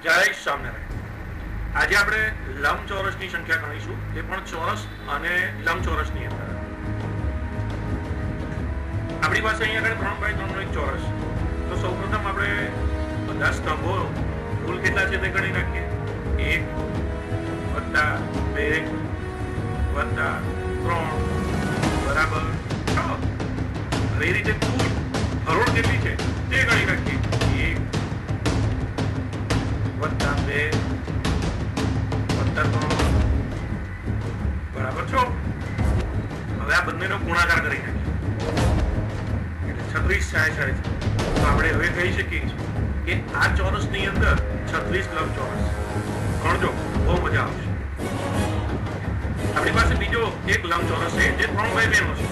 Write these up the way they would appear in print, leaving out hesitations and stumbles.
જય સ્વામિનારાયણ। આજે આપણે લંબચોરસની સંખ્યા ગણીશું, તે પણ ચોરસ અને લંબચોરસની અંદર। આપણી પાસે અહીંયા આગળ 3x3 નો એક ચોરસ। તો સૌપ્રથમ આપણે બધા સ્તંભો કુલ કેટલા છે તે ગણી નાખીએ। 1 + 2 + 3 બરાબર 6। હવે એ રીતે કુલ હરોળ કેટલી છે તે ગણી નાખીએ। 1 + 2 + 3 બરાબર 6। હવે આ બંનેનો ગુણાકાર કરી નાખીએ એટલે 36 થાય છે। તો આપણે હવે કહી શકીએ કે આ ચોરસની અંદર 36 લંબચોરસ ગણજો, બહુ મજા આવશે। આપણી પાસે બીજો એક લંબચોરસ છે જે 3x2 નો છે।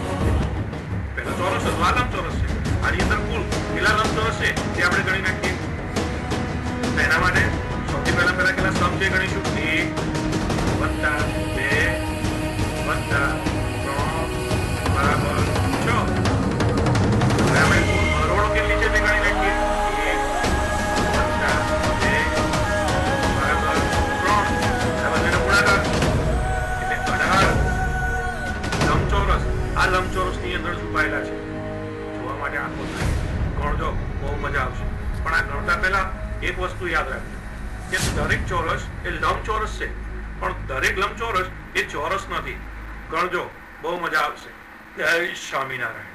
પહેલો ચોરસ હતો, આ લંબચોરસ છે। આની અંદર કુલ કેટલા લંબચોરસ છે તે આપણે ગણી નાખીએ। એના માટે સૌથી પહેલા કેટલા સ્તંભ છે ગણીશું। 1 + 2 + 3 બરાબર 6। હવે આપણે કુલ હરોળો કેટલી છે તે ગણી નાખીએ। 1 + 2 બરાબર 3। આ બંનેનો ગુણાકાર એટલે 18 લંબચોરસ આ લંબચોરસની અંદર છુપાયેલા છે। જોવા માટે આખો ગણજો, બહુ મજા આવશે। પણ આ ગણતા પહેલા એક વસ્તુ યાદ રાખજો કે દરેક ચોરસ એ લંબચોરસ છે, પણ દરેક લંબચોરસ એ ચોરસ નથી। ગણજો, બહુ મજા આવશે। જય સ્વામિનારાયણ।